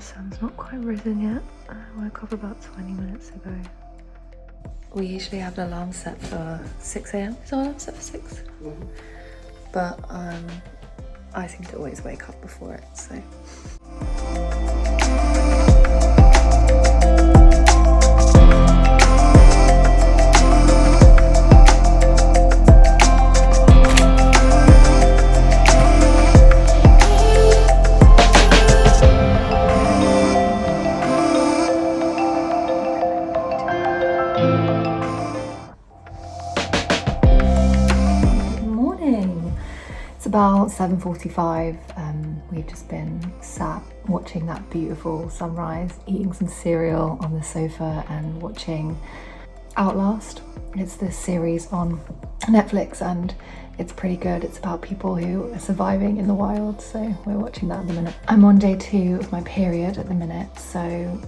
the sun's not quite risen yet. I woke up about 20 minutes ago. We usually have an alarm set for 6 a.m. Is our alarm set for 6? Mm-hmm. But I seem to always wake up before it, so. About 7:45. We've just been sat watching that beautiful sunrise, eating some cereal on the sofa and watching Outlast. It's this series on Netflix and it's pretty good. It's about people who are surviving in the wild, so we're watching that at the minute. I'm on day 2 of my period at the minute, so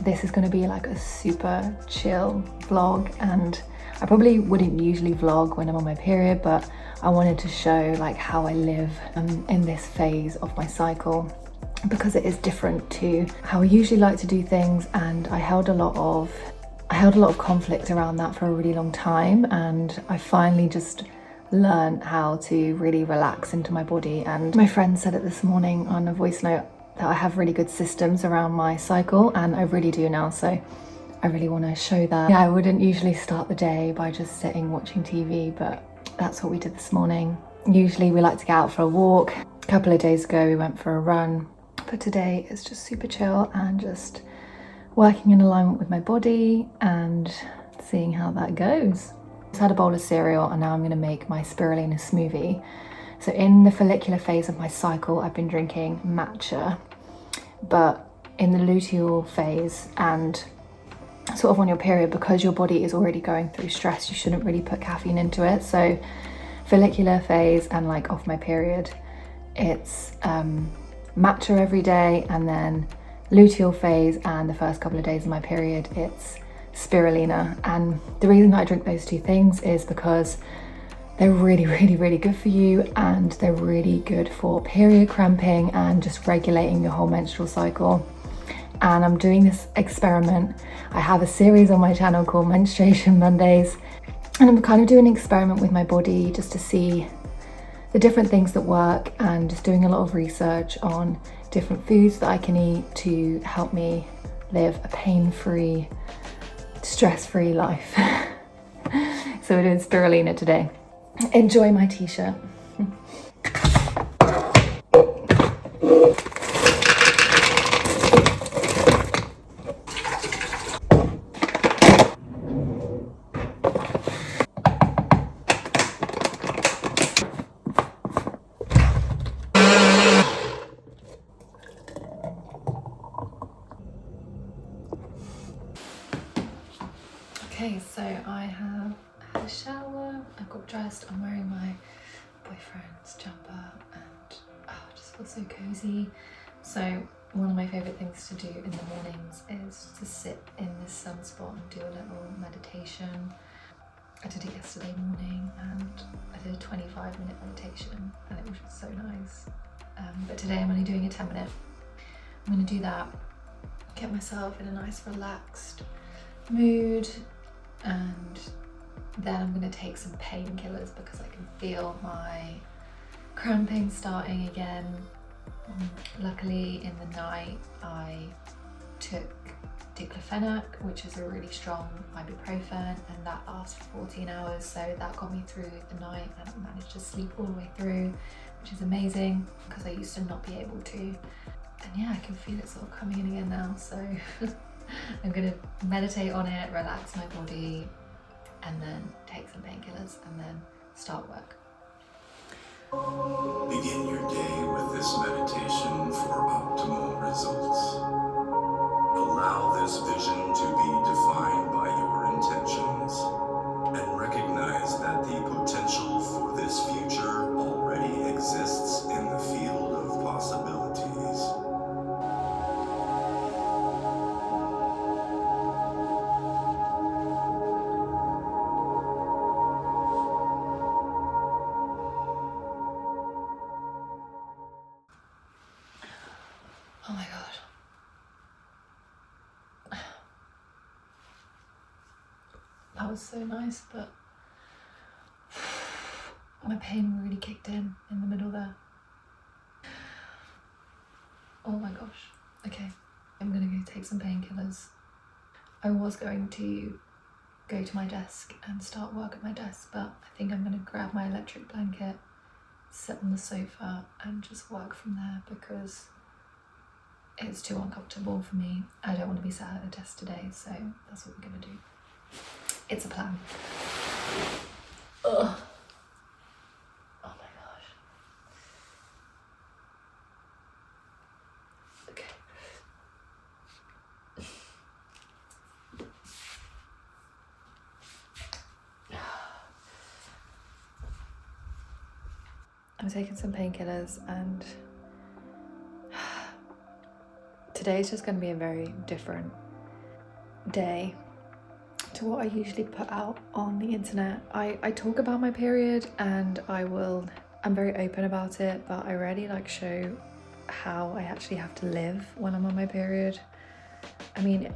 this is going to be like a super chill vlog, and I probably wouldn't usually vlog when I'm on my period, but I wanted to show like how I live in this phase of my cycle, because it is different to how I usually like to do things, and I held a lot of conflict around that for a really long time, and I finally just learned how to really relax into my body. And my friend said it this morning on a voice note that I have really good systems around my cycle, and I really do now, so I really want to show that. Yeah, I wouldn't usually start the day by just sitting watching TV, but that's what we did this morning. Usually we like to get out for a walk. A couple of days ago we went for a run, but today it's just super chill and just working in alignment with my body and seeing how that goes. Just had a bowl of cereal and now I'm going to make my spirulina smoothie. So in the follicular phase of my cycle I've been drinking matcha, but in the luteal phase and sort of on your period, because your body is already going through stress, you shouldn't really put caffeine into it. So follicular phase and like off my period, it's matcha every day, and then luteal phase and the first couple of days of my period it's spirulina. And the reason that I drink those two things is because they're really good for you, and they're really good for period cramping and just regulating your whole menstrual cycle. And I'm doing this experiment. I have a series on my channel called Menstruation Mondays, and I'm kind of doing an experiment with my body just to see the different things that work, and just doing a lot of research on different foods that I can eat to help me live a pain-free, stress-free life. So we're doing spirulina today. Enjoy my t-shirt. Okay, so I have had a shower, I've got dressed, I'm wearing my boyfriend's jumper, and I just feel so cozy. So one of my favourite things to do in the mornings is to sit in this sunspot and do a little meditation. I did it yesterday morning and I did a 25-minute meditation and it was just so nice. But today I'm only doing a 10-minute. I'm going to do that, get myself in a nice relaxed mood, and then I'm going to take some painkillers because I can feel my cramping starting again. Luckily in the night I took diclofenac, which is a really strong ibuprofen, and that lasts for 14 hours, so that got me through the night and I managed to sleep all the way through, which is amazing because I used to not be able to. And yeah, I can feel it sort of coming in again now, so I'm gonna meditate on it, relax my body, and then take some painkillers and then start work. Begin your day with this meditation for optimal results. Allow this vision to be defined by your intentions, and recognize that the potential for this future already exists in the field of possibilities. Oh my god, That was so nice, but my pain really kicked in the middle there. Oh my gosh. Okay, I'm gonna go take some painkillers. I was going to go to my desk and start work at my desk, but I think I'm gonna grab my electric blanket, sit on the sofa and just work from there because it's too uncomfortable for me. I don't want to be sat at a desk today, so that's what we're gonna do. It's a plan. Ugh. Oh my gosh. Okay. I'm taking some painkillers and today's just going to be a very different day to what I usually put out on the internet. I talk about my period and I'm very open about it, but I rarely like show how I actually have to live when I'm on my period. I mean,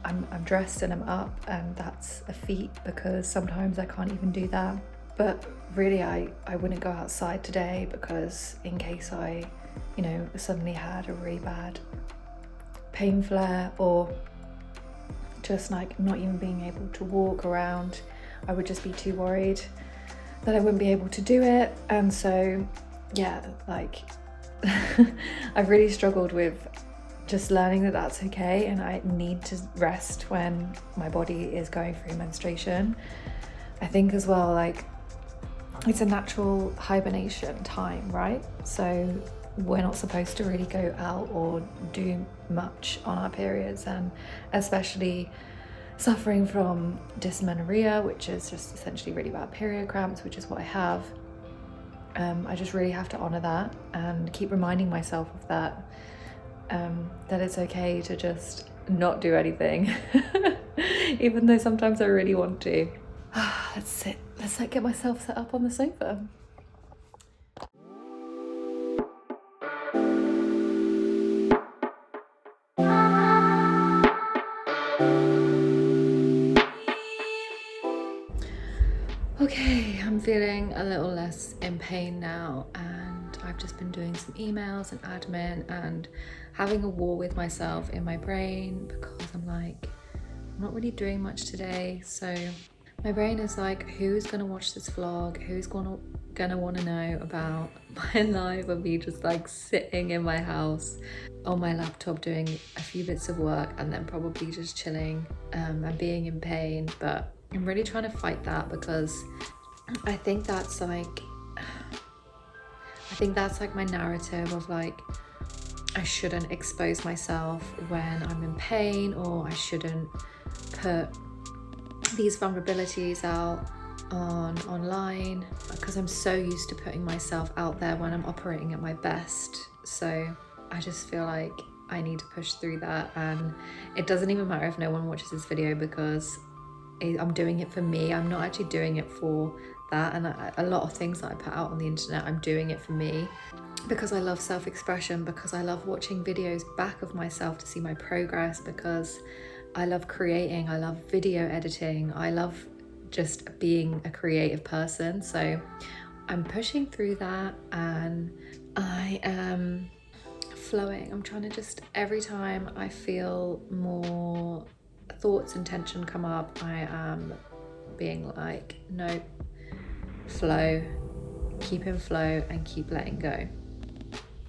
I'm dressed and I'm up, and that's a feat because sometimes I can't even do that. But really, I wouldn't go outside today because in case I, suddenly had a really bad pain flare or just like not even being able to walk around, I would just be too worried that I wouldn't be able to do it. And so, yeah, like I've really struggled with just learning that that's okay and I need to rest when my body is going through menstruation. I think as well, like, it's a natural hibernation time, right? So we're not supposed to really go out or do much on our periods, and especially suffering from dysmenorrhea, which is just essentially really bad period cramps, which is what I have. I just really have to honor that and keep reminding myself of that, that it's okay to just not do anything, even though sometimes I really want to. Let's sit. Let's get myself set up on the sofa. Okay, I'm feeling a little less in pain now, and I've just been doing some emails and admin and having a war with myself in my brain because I'm like, I'm not really doing much today. So my brain is like, who's gonna watch this vlog? Who's gonna want to know about my life of me just like sitting in my house on my laptop doing a few bits of work and then probably just chilling and being in pain. But I'm really trying to fight that because I think that's like my narrative of like, I shouldn't expose myself when I'm in pain, or I shouldn't put these vulnerabilities out online because I'm so used to putting myself out there when I'm operating at my best. So I just feel like I need to push through that, and it doesn't even matter if no one watches this video because I'm doing it for me. I'm not actually doing it for that, and a lot of things that I put out on the internet, I'm doing it for me because I love self-expression, because I love watching videos back of myself to see my progress, because I love creating, I love video editing, I love just being a creative person. So I'm pushing through that and I am flowing. I'm trying to just, every time I feel more thoughts and tension come up, I am being like, no, flow, keep in flow and keep letting go.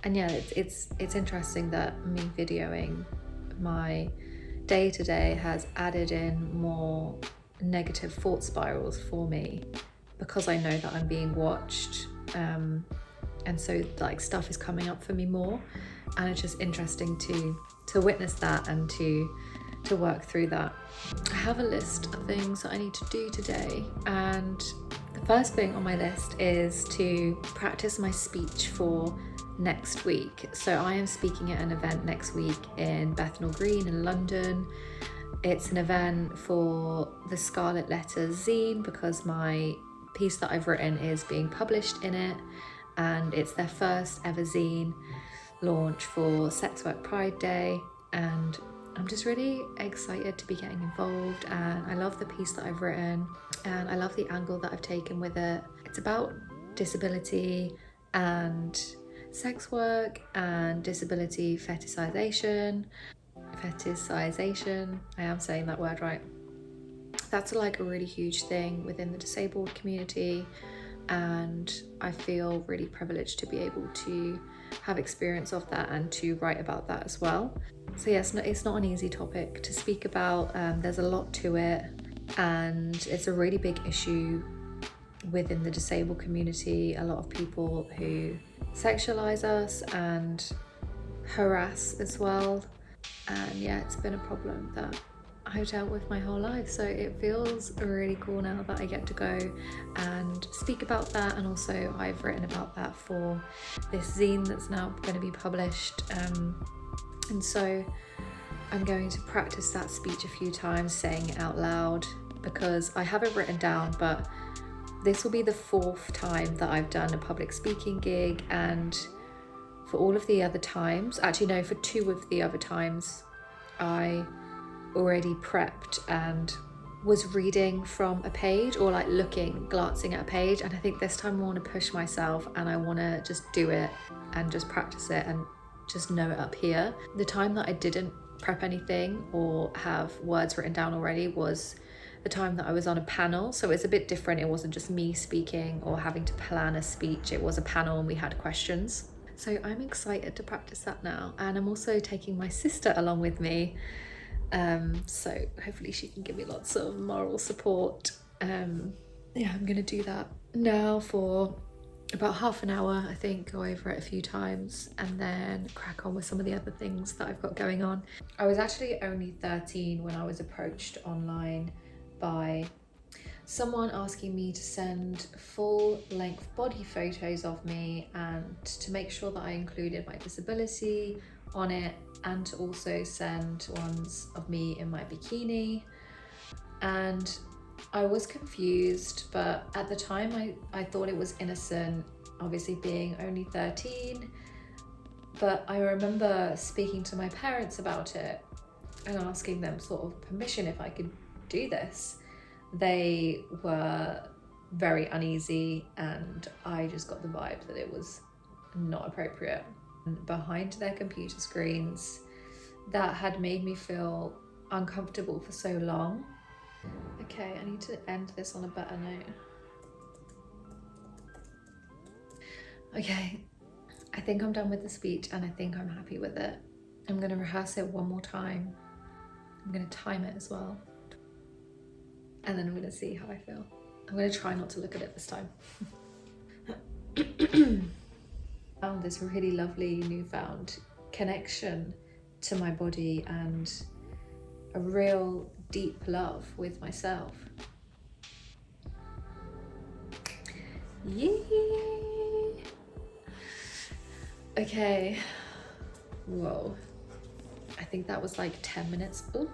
And yeah, it's interesting that me videoing my day to day has added in more negative thought spirals for me because I know that I'm being watched, and so like stuff is coming up for me more, and it's just interesting to witness that and to work through that. I have a list of things that I need to do today, and the first thing on my list is to practice my speech for next week. So I am speaking at an event next week in Bethnal Green in London. It's an event for the Scarlet Letters zine because my piece that I've written is being published in it, and it's their first ever zine launch for Sex Work Pride Day, and I'm just really excited to be getting involved, and I love the piece that I've written and I love the angle that I've taken with it. It's about disability and sex work and disability fetishization. I am saying that word right. That's like a really huge thing within the disabled community, and I feel really privileged to be able to have experience of that and to write about that as well. So yes, it's not an easy topic to speak about. There's a lot to it, and it's a really big issue within the disabled community. A lot of people who sexualize us and harass as well, and yeah, it's been a problem that I've dealt with my whole life, so it feels really cool now that I get to go and speak about that. And also I've written about that for this zine that's now going to be published, and so I'm going to practice that speech a few times, saying it out loud, because I have it written down, but this will be the 4th time that I've done a public speaking gig, and for all of the other times, actually no, for 2 of the other times, I already prepped and was reading from a page, or like glancing at a page. And I think this time I want to push myself and I want to just do it and just practice it and just know it up here. The time that I didn't prep anything or have words written down already was the time that I was on a panel. So it's a bit different. It wasn't just me speaking or having to plan a speech. It was a panel and we had questions. So I'm excited to practice that now. And I'm also taking my sister along with me. So hopefully she can give me lots of moral support. Yeah, I'm gonna do that now for about half an hour, I think, go over it a few times and then crack on with some of the other things that I've got going on. I was actually only 13 when I was approached online by someone asking me to send full-length body photos of me and to make sure that I included my disability on it, and to also send ones of me in my bikini. And I was confused, but at the time I thought it was innocent, obviously being only 13. But I remember speaking to my parents about it and asking them sort of permission if I could do this. They were very uneasy, and I just got the vibe that it was not appropriate. Behind their computer screens, that had made me feel uncomfortable for so long. Okay, I need to end this on a better note. Okay, I think I'm done with the speech and I think I'm happy with it. I'm going to rehearse it one more time. I'm going to time it as well. And then I'm going to see how I feel. I'm going to try not to look at it this time. Found this really lovely newfound connection to my body and a real deep love with myself. Yay! Okay. Whoa. I think that was like 10 minutes. Oh,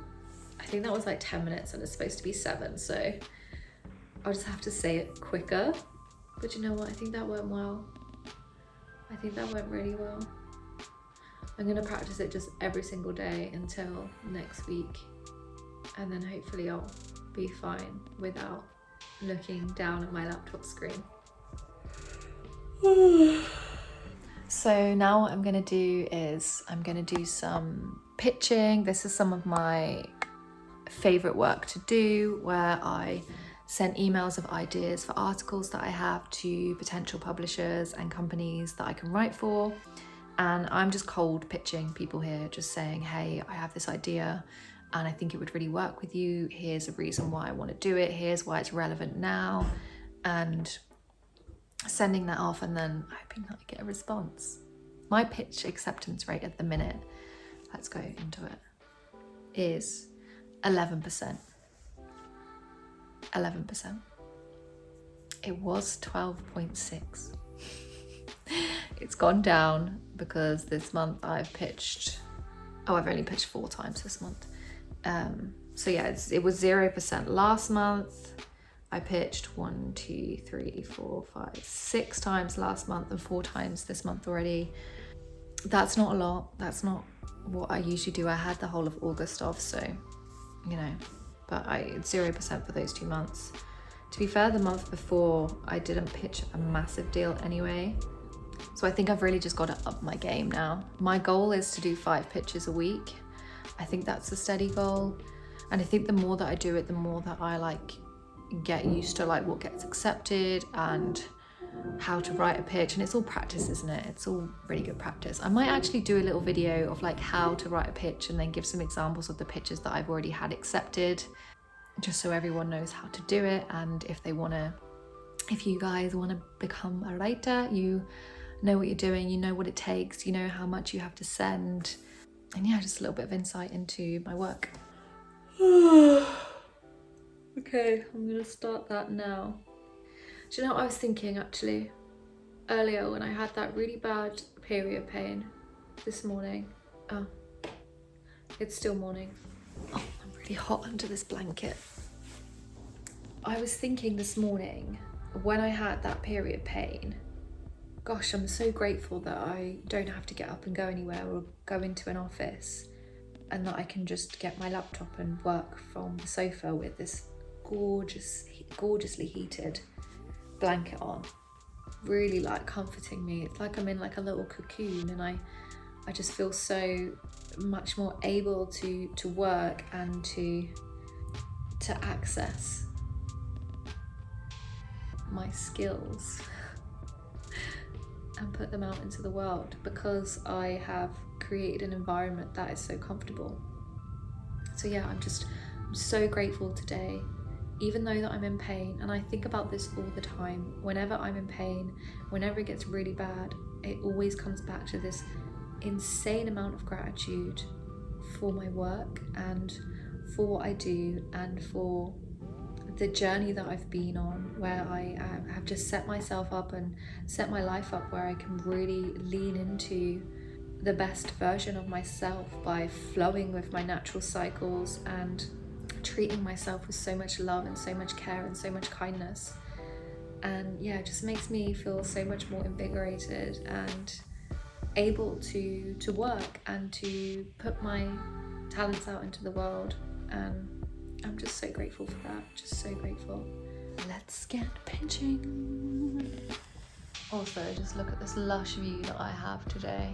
I think that was like 10 minutes and it's supposed to be 7, so I'll just have to say it quicker. But you know what? I think that went well. I think that went really well. I'm gonna practice it just every single day until next week, and then hopefully I'll be fine without looking down at my laptop screen. So now what I'm gonna do is I'm gonna do some pitching. This is some of my favorite work to do, where I sent emails of ideas for articles that I have to potential publishers and companies that I can write for. And I'm just cold pitching people here, just saying, hey, I have this idea and I think it would really work with you. Here's a reason why I want to do it. Here's why it's relevant now. And sending that off and then hoping that I get a response. My pitch acceptance rate at the minute, let's go into it, is 11%. 11%. It was 12.6. It's gone down because this month I've only pitched 4 times this month. So yeah, it was 0% last month. I pitched 6 times last month and 4 times this month already. that's not a lot. That's not what I usually do. I had the whole of August off, so, you know, but it's 0% for those 2 months. To be fair, the month before I didn't pitch a massive deal anyway. So I think I've really just got to up my game now. My goal is to do 5 pitches a week. I think that's a steady goal. And I think the more that I do it, the more that I like get used to like what gets accepted and how to write a pitch. And it's all practice, isn't it? It's all really good practice. I might actually do a little video of like how to write a pitch and then give some examples of the pitches that I've already had accepted, just so everyone knows how to do it. And if you guys want to become a writer, you know what you're doing, you know what it takes, you know how much you have to send. And yeah, just a little bit of insight into my work. Okay, I'm gonna start that now. Do you know what I was thinking actually? Earlier when I had that really bad period pain this morning. Oh, it's still morning. Oh, I'm really hot under this blanket. I was thinking this morning when I had that period pain, gosh, I'm so grateful that I don't have to get up and go anywhere or go into an office, and that I can just get my laptop and work from the sofa with this gorgeously heated blanket on. Really like comforting me. It's like I'm in like a little cocoon, and I just feel so much more able to work and to access my skills and put them out into the world, because I have created an environment that is so comfortable. So yeah, I'm so grateful today, even though that I'm in pain. And I think about this all the time. Whenever I'm in pain, whenever it gets really bad, it always comes back to this insane amount of gratitude for my work and for what I do and for the journey that I've been on, where I have just set myself up and set my life up where I can really lean into the best version of myself by flowing with my natural cycles and treating myself with so much love and so much care and so much kindness. And yeah, it just makes me feel so much more invigorated and able to work and to put my talents out into the world. And I'm just so grateful for that, just so grateful. Let's get pinching. Also, just look at this lush view that I have today.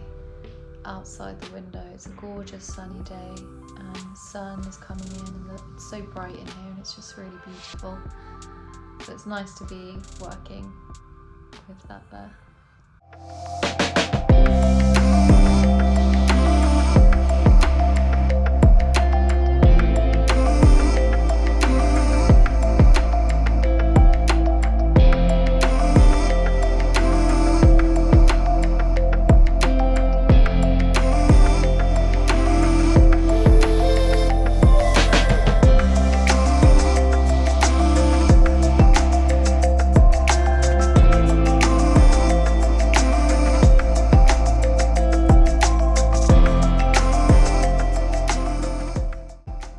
Outside the window, it's a gorgeous sunny day and the sun is coming in and it's so bright in here and it's just really beautiful. So it's nice to be working with that there.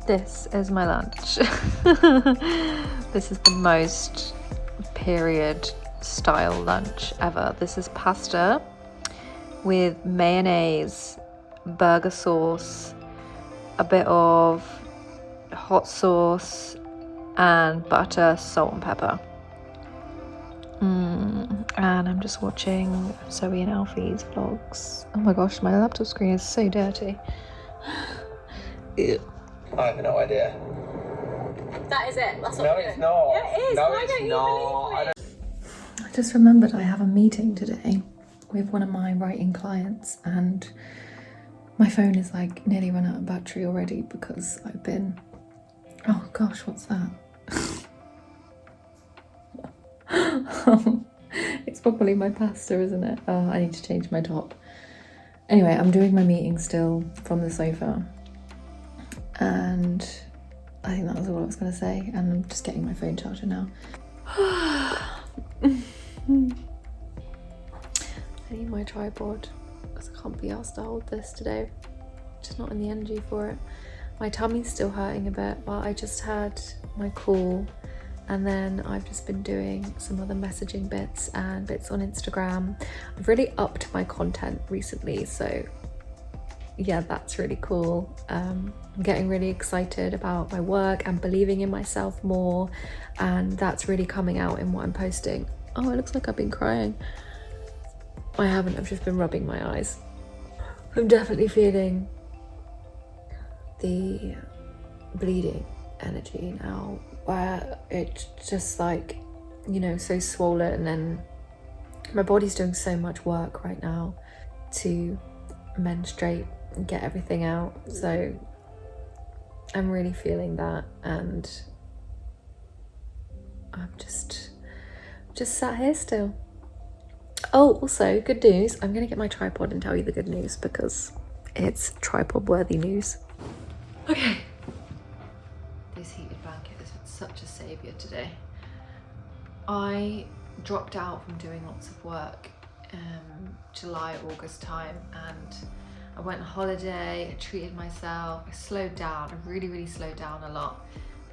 This is my lunch. This is the most period style lunch ever. This is pasta with mayonnaise, burger sauce, a bit of hot sauce and butter, salt and pepper. And I'm just watching Zoe and Alfie's vlogs. Oh my gosh, my laptop screen is so dirty. Ew. I have no idea. That is it. That's what No, it's not. Yeah, it is. No, Why it's don't you not. believe me? I just remembered I have a meeting today with one of my writing clients, and my phone is like nearly run out of battery already because I've been... Oh gosh, what's that? It's probably my pasta, isn't it? Oh, I need to change my top. Anyway, I'm doing my meeting still from the sofa. And I think that was all I was going to say. And I'm just getting my phone charger now. I need my tripod because I can't be asked to hold this today. Just not in the energy for it. My tummy's still hurting a bit, but I just had my call And then I've just been doing some other messaging bits and bits on Instagram. I've really upped my content recently, so yeah, that's really cool. I'm getting really excited about my work and believing in myself more, and that's really coming out in what I'm posting. Oh, it looks like I've been crying. I haven't, I've just been rubbing my eyes. I'm definitely feeling the bleeding energy now, where it's just like, you know, so swollen, and my body's doing so much work right now to menstruate and get everything out. So I'm really feeling that, and I'm just sat here still. Oh, also good news, I'm gonna get my tripod and tell you the good news because it's tripod worthy news. Okay, this heated blanket has been such a saviour today. I dropped out from doing lots of work July, August time, and I went on holiday, I treated myself, I slowed down, I really slowed down a lot,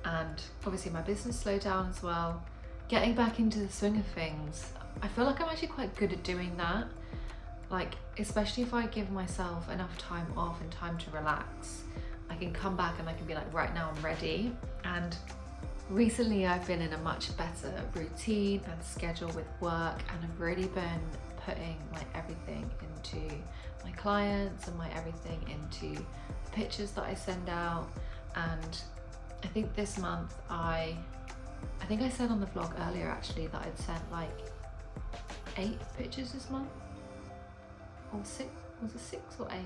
and obviously my business slowed down as well. Getting back into the swing of things, I feel like I'm actually quite good at doing that, like especially if I give myself enough time off and time to relax, I can come back and I can be like, right now I'm ready. And recently I've been in a much better routine and schedule with work, and I've really been putting my everything into my clients and my everything into the pictures that I send out. And I think this month I think I said on the vlog earlier actually that I'd sent like 8 pictures this month, or 6, was it 6 or 8?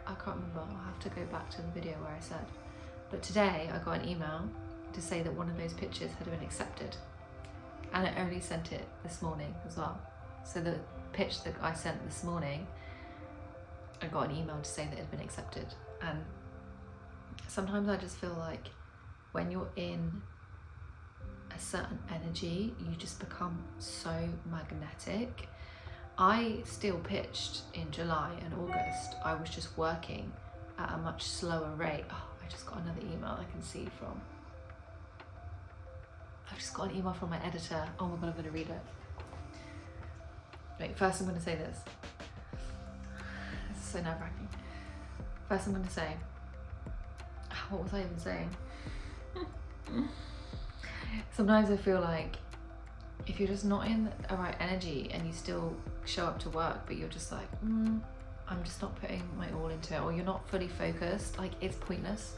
I can't remember, I'll have to go back to the video where I said. But today I got an email to say that one of those pictures had been accepted, and I only sent it this morning as well. So the pitch that I sent this morning, I got an email to say that it had been accepted. And sometimes I just feel like when you're in a certain energy, you just become so magnetic. I still pitched in July and August. I was just working at a much slower rate. Oh, I just got another email I can see from. I've just got an email from my editor. Oh my God, I'm gonna read it. Wait, first I'm gonna say this. This is so nerve-wracking. First I'm gonna say, what was I even saying? Sometimes I feel like if you're just not in the right energy and you still show up to work, but you're just like, I'm just not putting my all into it, or you're not fully focused, like it's pointless.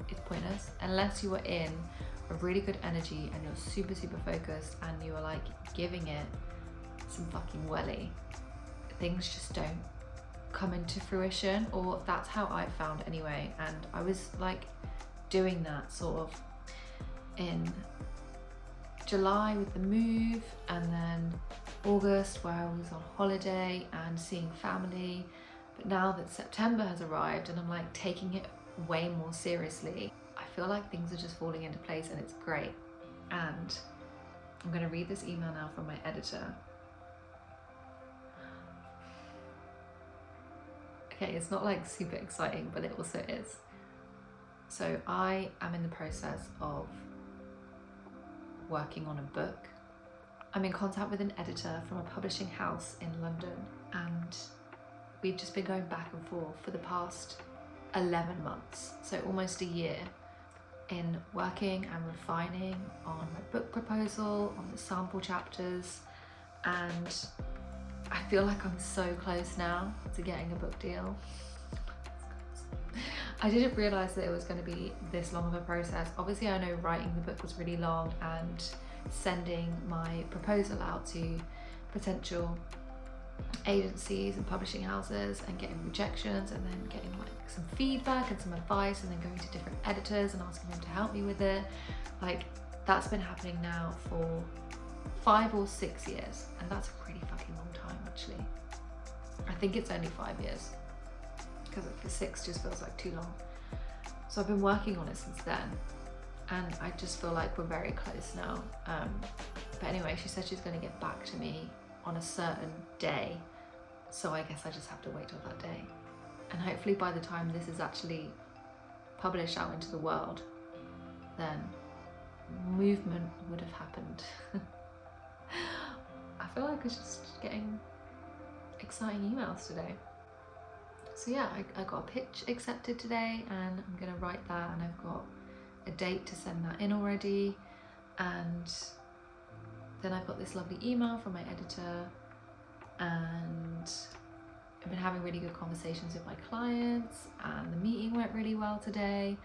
It's pointless unless you are in a really good energy and you're super focused and you are like giving it some fucking welly. Things just don't come into fruition, or that's how I found anyway. And I was like doing that sort of in July with the move, and then August where I was on holiday and seeing family. But now that September has arrived and I'm like taking it way more seriously, I feel like things are just falling into place, and it's great. And I'm going to read this email now from my editor. Okay, it's not like super exciting, but it also is. So I am in the process of working on a book. I'm in contact with an editor from a publishing house in London, and we've just been going back and forth for the past 11 months, so almost a year, in working and refining on my book proposal, on the sample chapters, and I feel like I'm so close now to getting a book deal. I didn't realise that it was going to be this long of a process. Obviously I know writing the book was really long, and sending my proposal out to potential agencies and publishing houses and getting rejections, and then getting like some feedback and some advice, and then going to different editors and asking them to help me with it. Like that's been happening now for 5 or 6 years, and that's a pretty fucking long time actually. I think it's only 5 years, because for 6 just feels like too long. So I've been working on it since then, and I just feel like we're very close now. But anyway, she said she's going to get back to me on a certain day, so I guess I just have to wait till that day. And hopefully by the time this is actually published out into the world, then movement would have happened. I feel like it's just getting exciting emails today. So yeah, I got a pitch accepted today, and I'm gonna write that, and I've got a date to send that in already. And then I've got this lovely email from my editor, and I've been having really good conversations with my clients, and the meeting went really well today.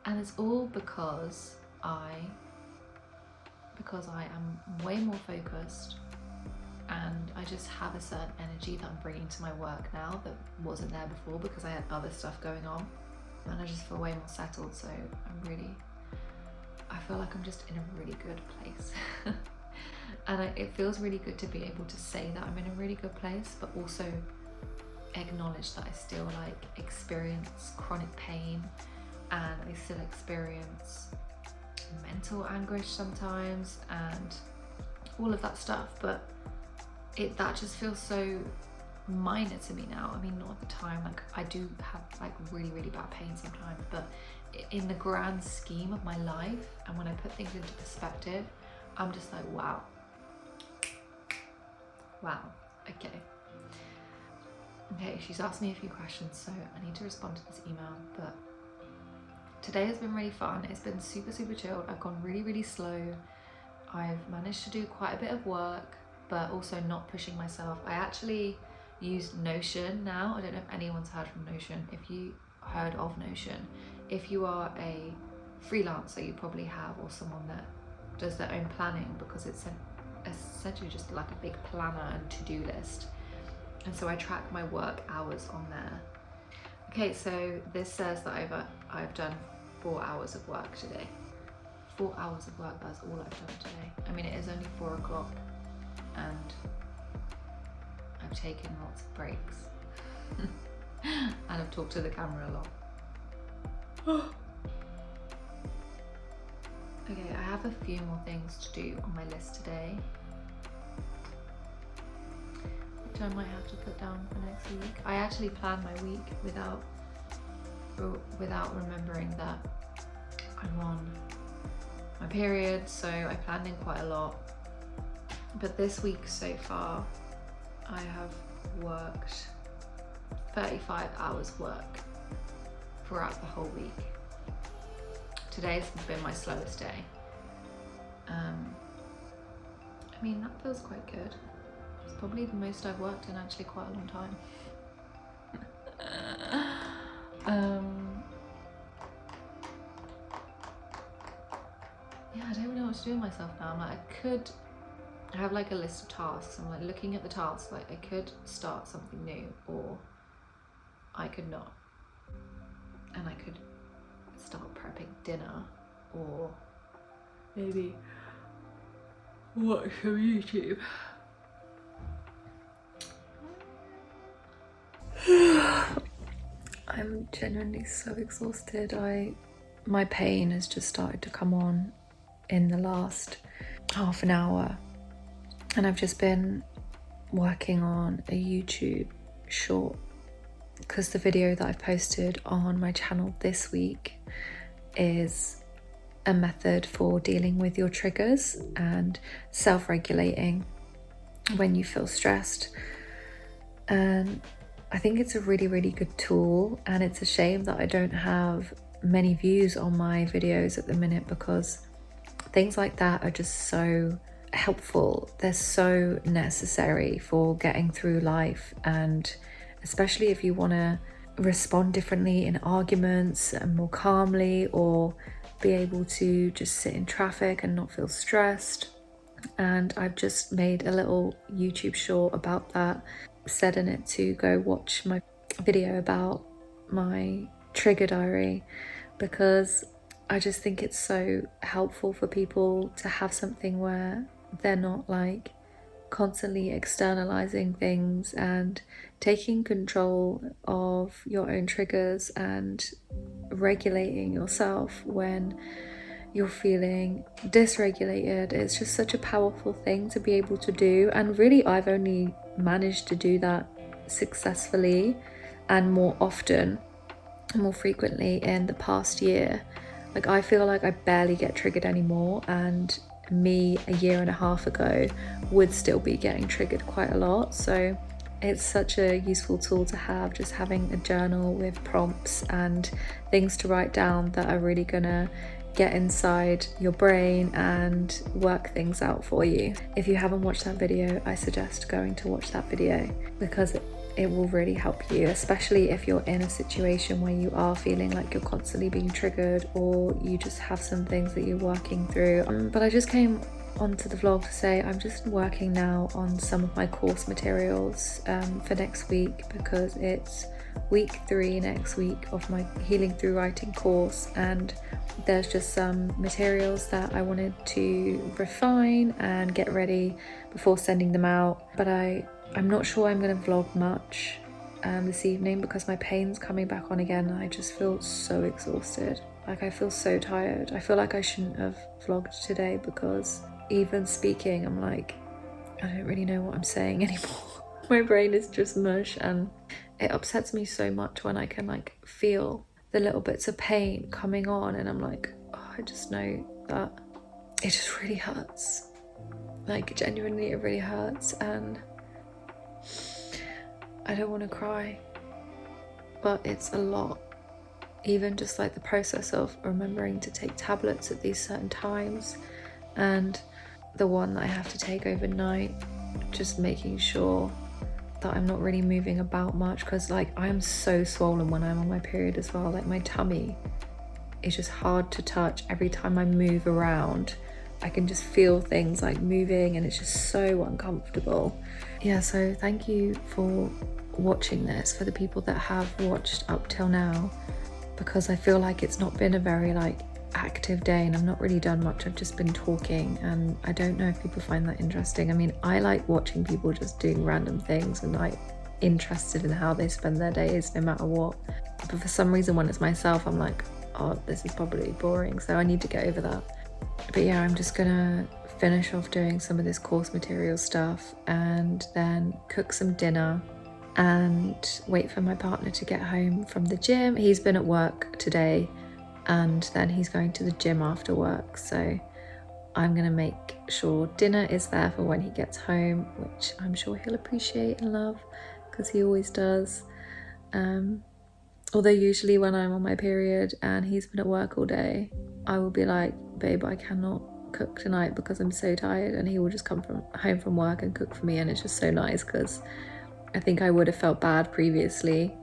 And it's all because I am way more focused, and I just have a certain energy that I'm bringing to my work now that wasn't there before because I had other stuff going on, and I just feel way more settled. So I feel like I'm just in a really good place. And it feels really good to be able to say that I'm in a really good place, but also acknowledge that I still like experience chronic pain, and I still experience mental anguish sometimes and all of that stuff, but that just feels so minor to me now. I mean, not at the time, like I do have like really bad pain sometimes, but in the grand scheme of my life, and when I put things into perspective, I'm just like, wow, okay, she's asked me a few questions, so I need to respond to this email. But today has been really fun. It's been super chilled. I've gone really slow. I've managed to do quite a bit of work, but also not pushing myself. I actually use Notion now. I don't know if anyone's heard from Notion. If you heard of Notion, if you are a freelancer, you probably have, or someone that does their own planning, because it's essentially just like a big planner and to-do list. And so I track my work hours on there. Okay, so this says that I've done 4 hours of work today. 4 hours of work, that's all I've done today. I mean, it is only 4 o'clock, and I've taken lots of breaks. And I've talked to the camera a lot. Okay, I have a few more things to do on my list today, which I might have to put down for next week. I actually planned my week without remembering that I'm on my period, so I planned in quite a lot. But this week so far, I have worked 35 hours work throughout the whole week. Today's been my slowest day. I mean, that feels quite good. It's probably the most I've worked in actually quite a long time. Yeah, I don't really know what to do with myself now. I'm like, I have like a list of tasks. I'm like looking at the tasks, like I could start something new, or I could not. And I could start prepping dinner, or maybe watch some YouTube. I'm genuinely so exhausted. My pain has just started to come on in the last half an hour, and I've just been working on a YouTube short, because the video that I've posted on my channel this week is a method for dealing with your triggers and self-regulating when you feel stressed. And I think it's a really good tool, and it's a shame that I don't have many views on my videos at the minute, because things like that are just so helpful. They're so necessary for getting through life, and especially if you want to respond differently in arguments and more calmly, or be able to just sit in traffic and not feel stressed. And I've just made a little YouTube short about that, said in it to go watch my video about my trigger diary, because I just think it's so helpful for people to have something where they're not like constantly externalizing things and taking control of your own triggers and regulating yourself when you're feeling dysregulated. It's just such a powerful thing to be able to do, and really I've only managed to do that successfully and more often, more frequently in the past year. Like, I feel like I barely get triggered anymore, and me a year and a half ago would still be getting triggered quite a lot. So it's such a useful tool to have, just having a journal with prompts and things to write down that are really gonna get inside your brain and work things out for you. If you haven't watched that video, I suggest going to watch that video, because it will really help you, especially if you're in a situation where you are feeling like you're constantly being triggered, or you just have some things that you're working through. But I just came onto the vlog to say I'm just working now on some of my course materials for next week, because it's week 3 next week of my Healing Through Writing course, and there's just some materials that I wanted to refine and get ready before sending them out. But I'm not sure I'm going to vlog much this evening, because my pain's coming back on again and I just feel so exhausted. Like, I feel so tired. I feel like I shouldn't have vlogged today, because even speaking, I'm like, I don't really know what I'm saying anymore. My brain is just mush, and it upsets me so much when I can like feel the little bits of pain coming on, and I'm like, oh, I just know that it just really hurts. Like, genuinely, it really hurts, and I don't want to cry, but it's a lot. Even just like the process of remembering to take tablets at these certain times, and the one that I have to take overnight, just making sure that I'm not really moving about much, because like I am so swollen when I'm on my period as well. Like, my tummy is just hard to touch. Every time I move around, I can just feel things like moving, and it's just so uncomfortable. Yeah, so thank you for watching this, for the people that have watched up till now, because I feel like it's not been a very like active day, and I've not really done much. I've just been talking, and I don't know if people find that interesting. I mean, I like watching people just doing random things and like interested in how they spend their days no matter what. But for some reason, when it's myself, I'm like, oh, this is probably boring, so I need to get over that. But yeah, I'm just gonna finish off doing some of this course material stuff, and then cook some dinner and wait for my partner to get home from the gym. He's been at work today, and then he's going to the gym after work, so I'm gonna make sure dinner is there for when he gets home, which I'm sure he'll appreciate and love, because he always does. Although usually when I'm on my period and he's been at work all day, I will be like, babe, I cannot cook tonight because I'm so tired, and he will just come home from work and cook for me, and it's just so nice, because I think I would have felt bad previously,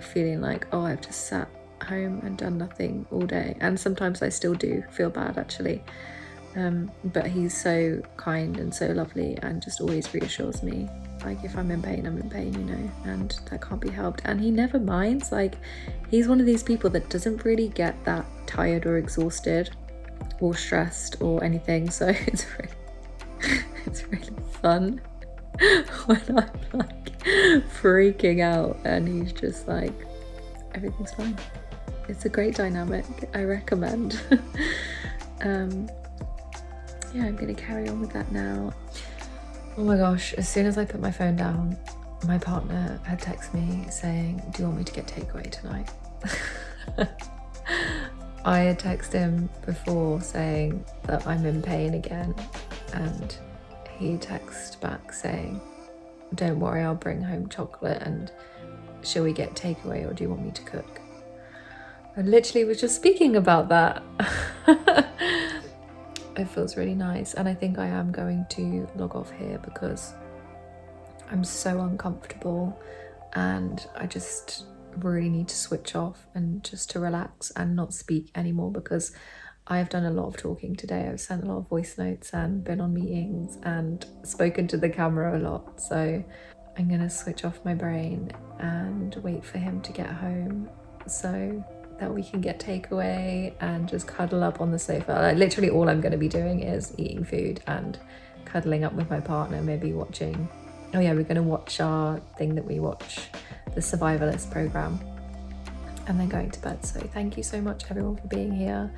feeling like, oh, I've just sat home and done nothing all day, and sometimes I still do feel bad actually, but he's so kind and so lovely, and just always reassures me, like, if I'm in pain, I'm in pain, you know, and that can't be helped. And he never minds. Like, he's one of these people that doesn't really get that tired or exhausted or stressed or anything, so it's really fun when I'm like freaking out and he's just like, everything's fine. It's a great dynamic. I recommend. Yeah, I'm gonna carry on with that now. Oh my gosh, as soon as I put my phone down, my partner had texted me saying, do you want me to get takeaway tonight? I had texted him before saying that I'm in pain again, and he texted back saying, don't worry, I'll bring home chocolate, and shall we get takeaway, or do you want me to cook? I literally was just speaking about that. It feels really nice, and I think I am going to log off here because I'm so uncomfortable, and I just really need to switch off and just to relax and not speak anymore, because I've done a lot of talking today. I've sent a lot of voice notes and been on meetings and spoken to the camera a lot, so I'm gonna switch off my brain and wait for him to get home so that we can get takeaway and just cuddle up on the sofa. Like, literally all I'm going to be doing is eating food and cuddling up with my partner, maybe watching, oh yeah, we're going to watch our thing that we watch, the Survivalist program, and then going to bed. So thank you so much everyone for being here.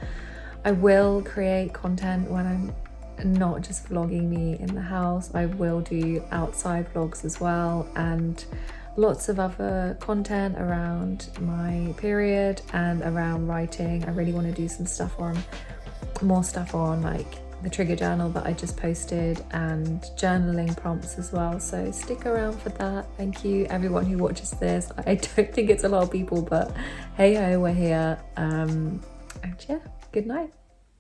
I will create content when I'm not just vlogging me in the house. I will do outside vlogs as well, and lots of other content around my period and around writing. I really want to do some stuff on, more stuff on like the trigger journal that I just posted and journaling prompts as well. So stick around for that. Thank you everyone who watches this. I don't think it's a lot of people, but hey ho, we're here. And yeah, good night.